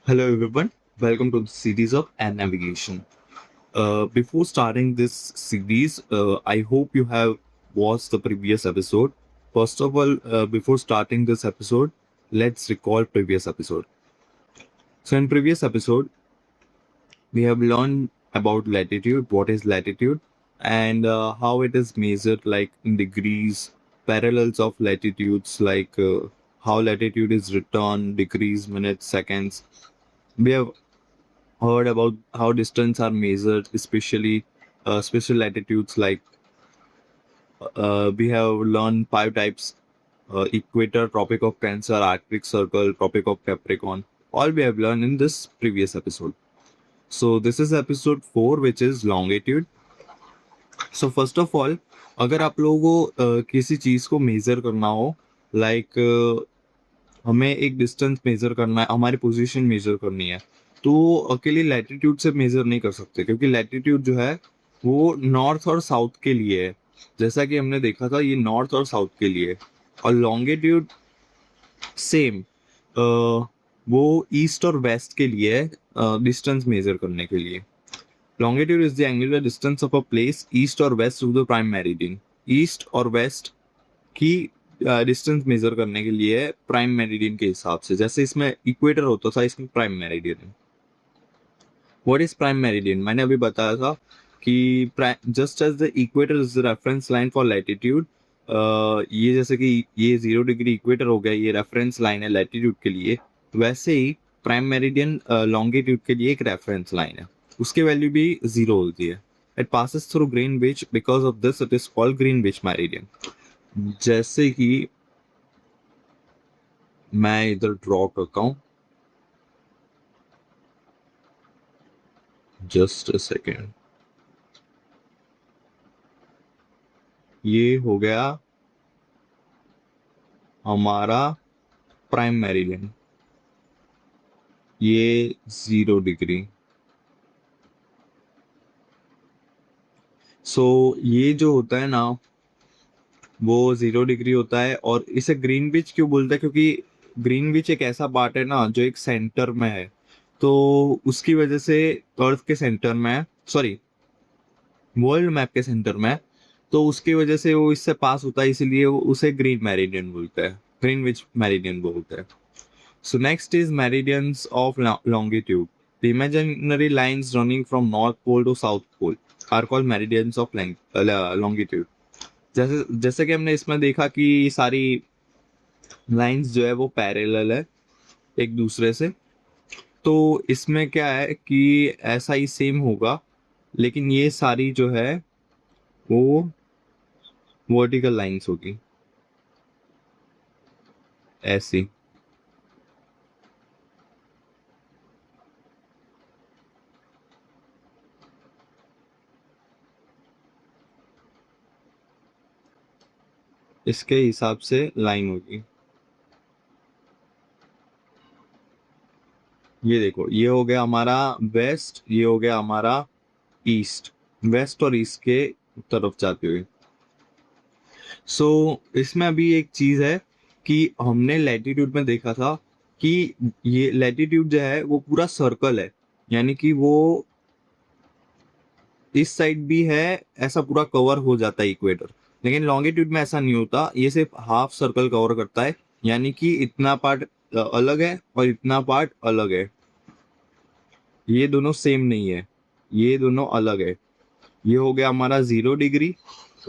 Hello everyone, welcome to the series of and navigation. Before starting this series, I hope you have watched the previous episode. First of all, before starting this episode, let's recall previous episode. So in previous episode, we have learned about latitude, what is latitude, and how it is measured like in degrees, parallels of latitudes like how latitude is written, degrees, minutes, seconds. We have heard about how distance are measured, especially special latitudes like we have learned five types: equator, Tropic of Cancer, Arctic Circle, Tropic of Capricorn. All we have learned in this previous episode. So this is episode 4, which is longitude. So first of all, अगर आप लोगों को किसी चीज़ को major करना हो, like हमें एक डिस्टेंस मेजर करना है, हमारी पोजीशन मेजर करनी है, तो अकेले लैटिट्यूड से मेजर नहीं कर सकते, क्योंकि लैटिट्यूड जो है वो नॉर्थ और साउथ के लिए है। जैसा कि हमने देखा था, ये नॉर्थ और साउथ के लिए है। और लॉन्गिट्यूड सेम, वो ईस्ट और वेस्ट के लिए है, डिस्टेंस मेजर करने के लिए। Longitude is the angular distance of a place east और west of the prime meridian. East और वेस्ट की डिस्टेंस मेजर करने के लिए प्राइम मेरिडियन के हिसाब से। जैसे इसमें इक्वेटर होता था, इसमें प्राइम मेरिडियन है। What is prime meridian? मैंने अभी बताया था कि just as the equator is the reference line for latitude, ये जैसे कि ये 0 डिग्री इक्वेटर हो गया, ये रेफरेंस लाइन है लैटिट्यूड के लिए, वैसे ही प्राइम मेरिडियन लॉन्गिट्यूड के लिए एक रेफरेंस लाइन है। उसकी वैल्यू भी 0 होती है। It passes through Greenwich, because of this it is called Greenwich meridian. जैसे कि मैं इधर ड्रॉ करता हूँ, जस्ट अ सेकेंड। ये हो गया हमारा प्राइम मेरिडियन, ये 0 डिग्री। सो ये जो होता है ना, वो 0 डिग्री होता है। और इसे ग्रीनविच क्यों बोलते हैं? क्योंकि ग्रीनविच एक ऐसा पार्ट है ना जो एक सेंटर में है, तो उसकी वजह से अर्थ के सेंटर में है, सॉरी वर्ल्ड मैप के सेंटर में है, तो उसकी वजह से वो इससे पास होता है, इसीलिए वो उसे ग्रीन मेरिडियन बोलते हैं, ग्रीनविच मेरिडियन बोलते हैं। So next is meridians of longitude. The imaginary lines running from North Pole to South Pole are called meridians of longitude. जैसे जैसे कि हमने इसमें देखा कि सारी लाइंस जो है वो पैरेलल है एक दूसरे से, तो इसमें क्या है कि ऐसा ही सेम होगा, लेकिन ये सारी जो है वो वर्टिकल लाइंस होगी, ऐसी। इसके हिसाब से लाइन होगी। ये देखो, ये हो गया हमारा वेस्ट, ये हो गया हमारा ईस्ट, वेस्ट और ईस्ट के तरफ जाते हुए। सो इसमें अभी एक चीज है कि हमने लैटिट्यूड में देखा था कि ये लैटिट्यूड जो है वो पूरा सर्कल है, यानी कि वो इस साइड भी है, ऐसा पूरा कवर हो जाता है इक्वेटर। लेकिन लॉन्गिट्यूड में ऐसा नहीं होता, ये सिर्फ हाफ सर्कल कवर करता है, यानी कि इतना पार्ट अलग है और इतना पार्ट अलग है। ये दोनों सेम नहीं है, ये दोनों अलग है। ये हो गया हमारा 0 डिग्री,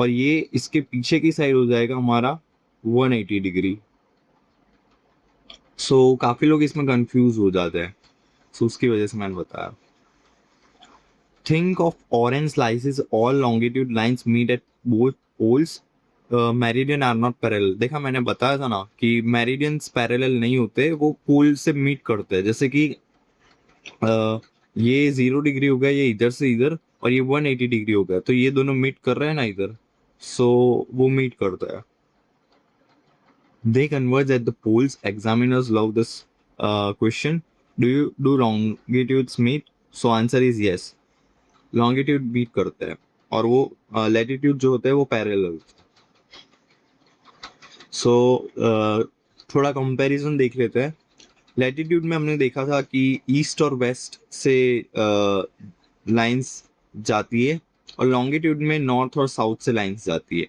और ये इसके पीछे की साइड हो जाएगा हमारा 180 डिग्री। सो काफी लोग इसमें कंफ्यूज हो जाते हैं, सो उसकी वजह से मैंने बताया। Think of orange slices, all longitude lines meet at both poles, meridian are not parallel. देखा, मैंने बताया था ना कि मेरिडियंस पैरेलल नहीं होते, वो पोल से मीट करते हैं। जैसे कि ये 0 डिग्री हो गया, ये इधर से इधर, और ये 180 डिग्री हो गया, तो ये दोनों मीट कर रहे हैं ना इधर, सो वो मीट करता है। They converge at the poles. Examiners love this question. Do longitudes meet? So answer is yes. Longitude meet करते हैं, और वो latitude जो होता है वो parallel। So थोड़ा comparison देख लेते हैं। लैटिट्यूड में हमने देखा था कि ईस्ट और वेस्ट से लाइंस जाती है, और लॉन्गिट्यूड में नॉर्थ और साउथ से लाइंस जाती है।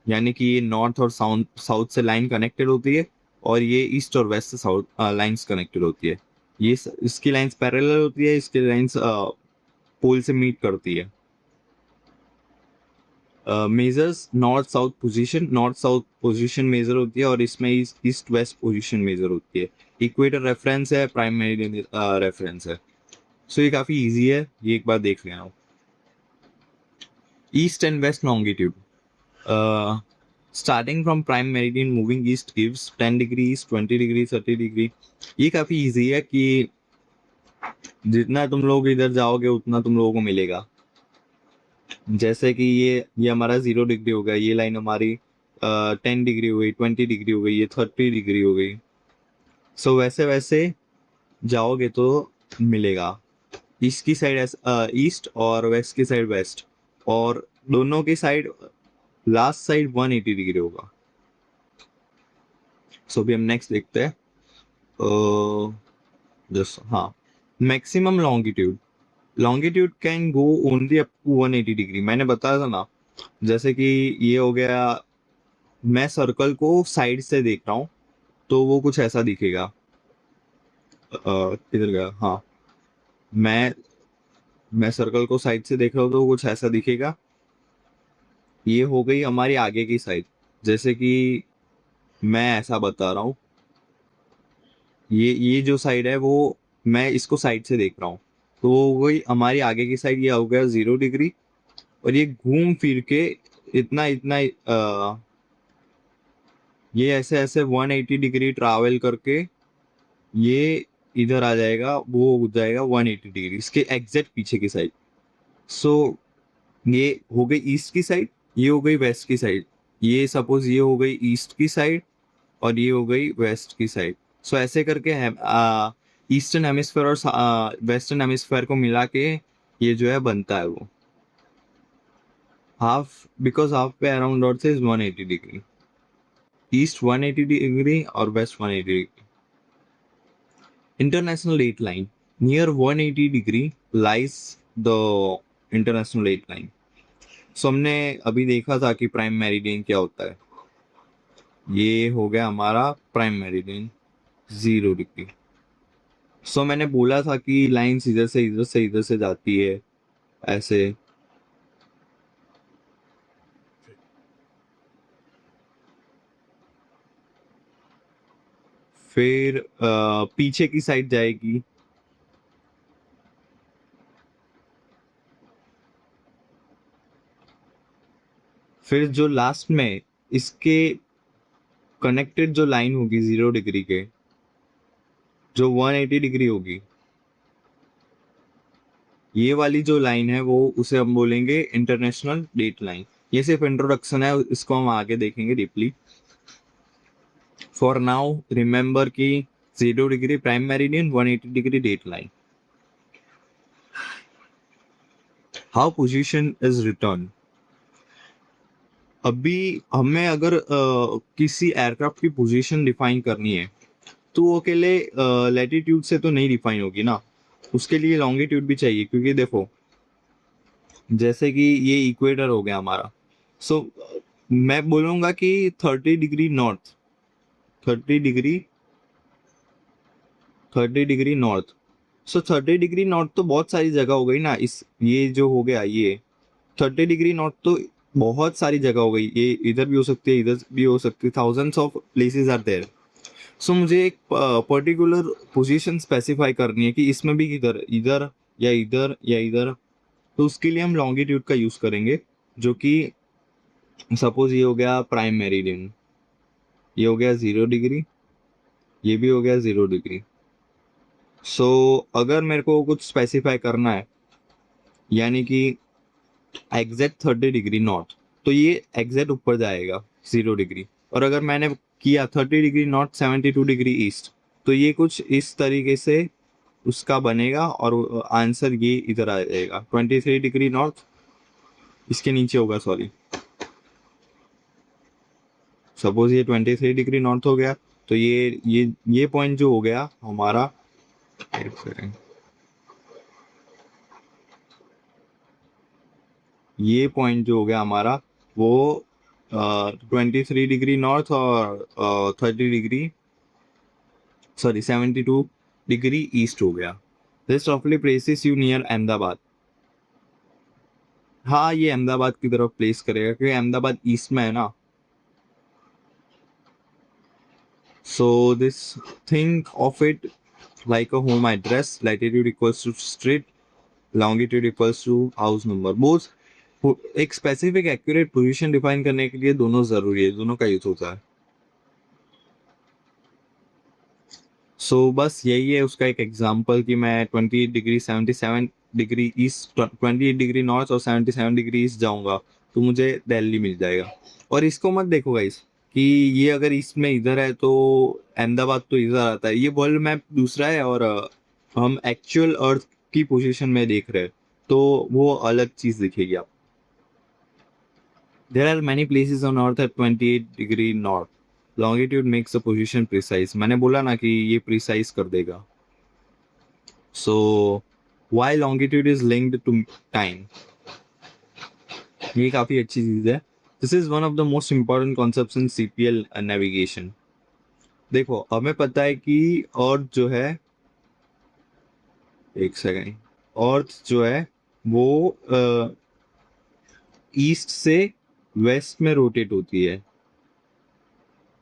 यानी कि ये नॉर्थ और साउथ से लाइन कनेक्टेड होती है, और ये ईस्ट और वेस्ट से साउथ लाइंस कनेक्टेड होती है। इसकी लाइंस पैरेलल होती है, इसकी लाइंस पोल से मीट करती है। Measures north south position measure होती है, और इसमें ईस्ट वेस्ट पोजीशन मेजर होती है। इक्वेटर रेफरेंस है, प्राइम मेरिडियन रेफरेंस है। सो ये काफी इजी है, ये एक बार देख लेना। East and west longitude, starting from prime meridian moving east gives 10 degree, 20 degree, 30 degree. ये काफी इजी है कि जितना तुम लोग इधर जाओगे उतना तुम लोगों को मिलेगा। जैसे कि ये हमारा 0 डिग्री हो गया, ये लाइन हमारी 10 डिग्री हो गई, 20 डिग्री हो गई, ये 30 डिग्री हो गई। सो वैसे वैसे जाओगे तो मिलेगा। ईस्ट की साइड ईस्ट और वेस्ट की साइड वेस्ट, और दोनों की साइड लास्ट साइड 180 डिग्री होगा। सो अभी हम नेक्स्ट देखते हैं। जस्ट हाँ, maximum longitude can go only up to 180 degree. मैंने बताया था ना, जैसे कि ये हो गया, मैं सर्कल को साइड से देख रहा हूँ तो वो कुछ ऐसा दिखेगा। किधर गया, हाँ, मैं मैं सर्कल को साइड से देख रहा हूँ तो कुछ ऐसा दिखेगा। ये हो गई हमारी आगे की साइड, जैसे कि मैं ऐसा बता रहा हूँ। ये जो साइड है वो, मैं इसको साइड से देख रहा हूँ, तो वो हो गई हमारी आगे की साइड। ये हो गया 0 डिग्री, और ये घूम फिर के इतना इतना ये ऐसे ऐसे 180 डिग्री ट्रैवल करके ये इधर आ जाएगा, वो हो जाएगा 180 डिग्री इसके एग्जैक्ट पीछे की साइड। सो ये हो गई ईस्ट की साइड, ये हो गई वेस्ट की साइड। ये सपोज ये हो गई ईस्ट की साइड, और ये हो गई वेस्ट की साइड। सो ऐसे करके हम ईस्टर्न हेमिस्फेयर और वेस्टर्न हेमिस्फेयर को मिला के ये जो है बनता है वो हाफ, बिकॉज हाफ पे around earth is 180 degree, east 180 degree और west 180 degree. International date line, near 180 degree lies the international date line. So हमने अभी देखा था कि प्राइम मेरिडियन क्या होता है। ये हो गया हमारा प्राइम मेरिडियन 0 डिग्री। सो मैंने बोला था कि लाइंस इधर से इधर से इधर से जाती है ऐसे। फिर पीछे की साइड जाएगी, फिर जो लास्ट में इसके कनेक्टेड जो लाइन होगी 0 डिग्री के, जो 180 डिग्री होगी, ये वाली जो लाइन है वो उसे हम बोलेंगे इंटरनेशनल डेट लाइन। ये सिर्फ इंट्रोडक्शन है, इसको हम आगे देखेंगे डीपली। फॉर नाउ रिमेंबर कि 0 degree prime meridian, 180 degree date line. How position is return. अभी हमें अगर किसी एयरक्राफ्ट की पोजीशन डिफाइन करनी है तो वो अकेले लैटिट्यूड से तो नहीं डिफाइन होगी ना, उसके लिए लॉन्गिट्यूड भी चाहिए। क्योंकि देखो, जैसे कि ये इक्वेटर हो गया हमारा, सो मैं बोलूंगा कि 30 degree north, 30 degree 30 degree north. So 30 degree north तो बहुत सारी जगह हो गई ना, इस ये जो हो गया ये 30 डिग्री नॉर्थ तो बहुत सारी जगह हो गई। ये इधर भी हो सकती है, इधर भी हो सकती है, thousands of places are there. So मुझे एक पर्टिकुलर पोजीशन स्पेसिफाई करनी है कि इसमें भी इधर इधर या इधर या इधर। तो उसके लिए हम लॉन्गिट्यूड का यूज करेंगे, जो कि सपोज ये हो गया प्राइम मेरिडियन, ये हो गया 0 डिग्री, ये भी हो गया 0 डिग्री। सो अगर मेरे को कुछ स्पेसिफाई करना है, यानी कि एग्जैक्ट 30 डिग्री नॉर्थ, तो ये एग्जैक्ट ऊपर जाएगा 0 डिग्री। और अगर मैंने किया 30 डिग्री नॉर्थ, 72 डिग्री ईस्ट, तो ये कुछ इस तरीके से उसका बनेगा, और आंसर ये इधर आ जाएगा 23 डिग्री नॉर्थ, इसके नीचे होगा, सॉरी। सपोज ये 23 डिग्री नॉर्थ हो गया, तो ये पॉइंट जो हो गया हमारा, एक सेकंड, ये पॉइंट जो हो गया हमारा वो 23 डिग्री नॉर्थ और 30 डिग्री, सॉरी 72 डिग्री ईस्ट हो गया। दिस रफली प्लेसेस यू नियर अहमदाबाद। हाँ, ये अहमदाबाद की तरफ प्लेस करेगा क्योंकि अहमदाबाद ईस्ट में है ना। So this think of it like a home address, latitude equals to street, longitude equals to house number. Both एक स्पेसिफिक एक्यूरेट पोजीशन डिफाइन करने के लिए दोनों जरूरी है, दोनों का यूज होता है। बस यही है उसका एक एग्जांपल कि मैं 28 degree 77 degree east, 28 degree north और 77 डिग्री ईस्ट जाऊंगा तो मुझे दिल्ली मिल जाएगा। और इसको मत देखो गाइस कि ये अगर ईस्ट में इधर है तो अहमदाबाद तो इधर आता है, ये वर्ल्ड मैप दूसरा है और हम एक्चुअल अर्थ की पोजीशन में देख रहे हैं तो वो अलग चीज दिखेगी आप। There are many places on earth at 28 degree north, longitude makes the position precise. मैंने बोला ना कि ये प्रिसाइज कर देगा। So why longitude is linked to time, ये काफी अच्छी चीज है। This is one of the most important concepts in CPL navigation. देखो हमें पता है कि अर्थ जो है, एक सेकेंड, अर्थ जो है वो ईस्ट से वेस्ट में रोटेट होती है,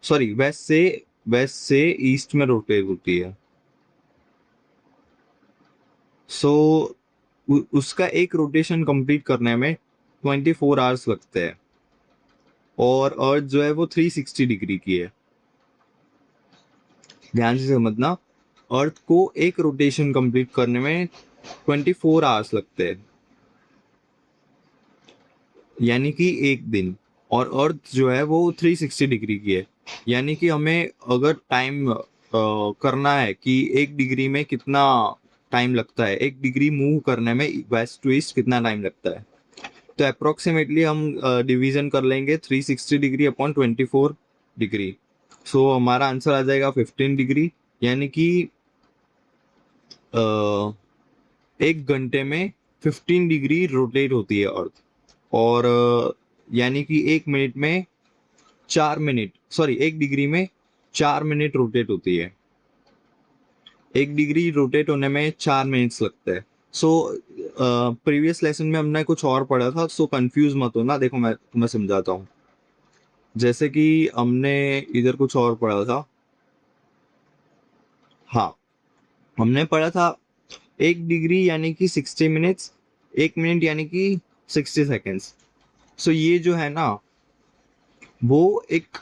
सॉरी वेस्ट से ईस्ट में रोटेट होती है। सो उसका एक रोटेशन कंप्लीट करने में 24 आवर्स लगते हैं और अर्थ जो है वो 360 डिग्री की है। ध्यान से समझना, अर्थ को एक रोटेशन कंप्लीट करने में 24 आवर्स लगते हैं, यानी कि एक दिन। और अर्थ जो है वो 360 डिग्री की है, यानी कि हमें अगर टाइम करना है कि 1 डिग्री में कितना टाइम लगता है, 1 डिग्री मूव करने में वेस्ट टू ईस्ट कितना टाइम लगता है, तो अप्रोक्सीमेटली हम डिवीजन कर लेंगे 360 डिग्री अपॉन 24 डिग्री। हमारा आंसर आ जाएगा 15 डिग्री, यानी कि 1 घंटे में 15 डिग्री रोटेट होती है अर्थ। और यानी कि 1 मिनट में 4 मिनट, सॉरी 1 डिग्री में 4 मिनट रोटेट होती है। 1 डिग्री रोटेट होने में 4 मिनट्स लगते हैं। प्रीवियस लेसन में हमने कुछ और पढ़ा था, कंफ्यूज मत हो ना। देखो मैं तुम्हें समझाता हूँ। जैसे कि हमने इधर कुछ और पढ़ा था, हाँ हमने पढ़ा था 1 डिग्री यानी कि 60 मिनट्स, 1 मिनट यानी कि 60 सेकेंड्स। ये जो है ना वो एक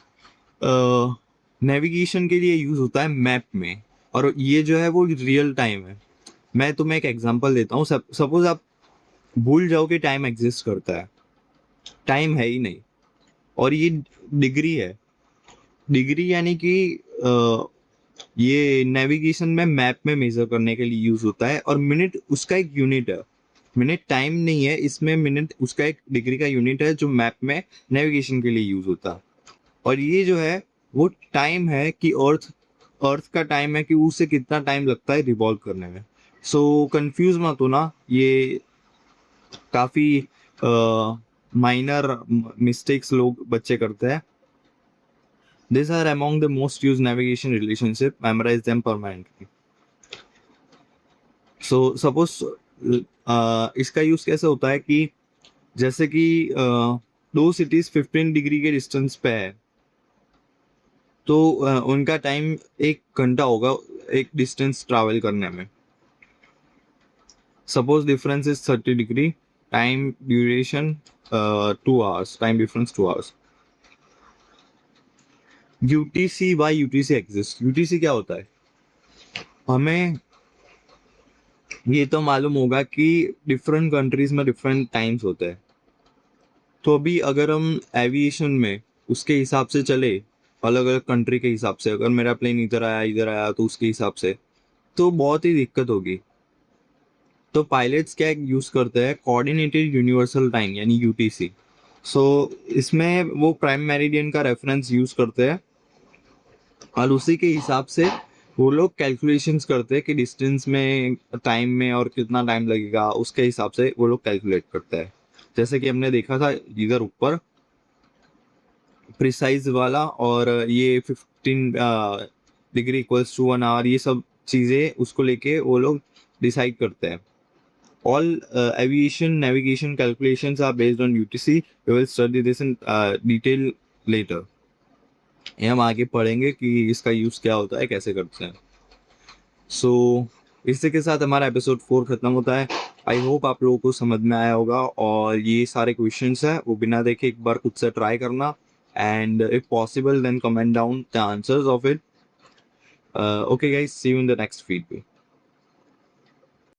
नेविगेशन के लिए यूज होता है मैप में, और ये जो है वो रियल टाइम है। मैं तुम्हें एक एग्जांपल देता हूँ। सपोज आप भूल जाओ कि टाइम एग्जिस्ट करता है, टाइम है ही नहीं, और ये डिग्री है। डिग्री यानी कि ये नेविगेशन में मैप में मेजर करने के लिए यूज होता है, और मिनट उसका एक यूनिट है। मिनट टाइम नहीं है इसमें, मिनट उसका एक डिग्री का यूनिट है जो मैप में नेविगेशन के लिए यूज होता है। और ये जो है वो टाइम है कि अर्थ अर्थ का टाइम है कि उसे कितना टाइम लगता है रिवॉल्व करने में। कंफ्यूज मत होना, ये काफी माइनर मिस्टेक्स लोग बच्चे करते हैं। These are among the most used navigation relationship. Memorize them permanently. Suppose इसका यूज कैसे होता है कि जैसे कि दो सिटीज 15 डिग्री के डिस्टेंस पे है, तो उनका टाइम 1 घंटा होगा एक डिस्टेंस ट्रैवल करने में। Suppose difference is 30 degree, time duration 2 hours, time difference 2 hours. UTC, why UTC exist? UTC क्या होता है? हमें ये तो मालूम होगा कि डिफरेंट कंट्रीज में डिफरेंट टाइम्स होते हैं। तो अभी अगर हम एविएशन में उसके हिसाब से चले, अलग अलग कंट्री के हिसाब से, अगर मेरा प्लेन इधर आया तो उसके हिसाब से, तो बहुत ही दिक्कत होगी। तो पायलट्स क्या यूज करते हैं? कोऑर्डिनेटेड यूनिवर्सल टाइम यानी यूटीसी। इसमें वो प्राइम मेरिडियन का रेफरेंस यूज करते हैं और उसी के हिसाब से वो लोग कैलकुलेशंस करते हैं कि डिस्टेंस में, टाइम में और कितना टाइम लगेगा, उसके हिसाब से वो लोग कैलकुलेट करते हैं। जैसे कि हमने देखा था इधर ऊपर प्रिसाइज वाला, और ये 15 डिग्री इक्वल्स टू 1 आवर, ये सब चीज़ें उसको लेके वो लोग डिसाइड करते हैं। All aviation navigation calculations are based on UTC. We will study this in detail later. ये हम आगे पढ़ेंगे कि इसका यूज़ क्या होता है, कैसे करते हैं। सो इसी के साथ हमारा एपिसोड 4 खत्म होता है। आई होप आप लोगों को समझ में आया होगा, और ये सारे क्वेश्चंस हैं वो बिना देखे एक बार खुद से ट्राई करना, and if possible then comment down the answers of it. Okay guys, see you in the next feed.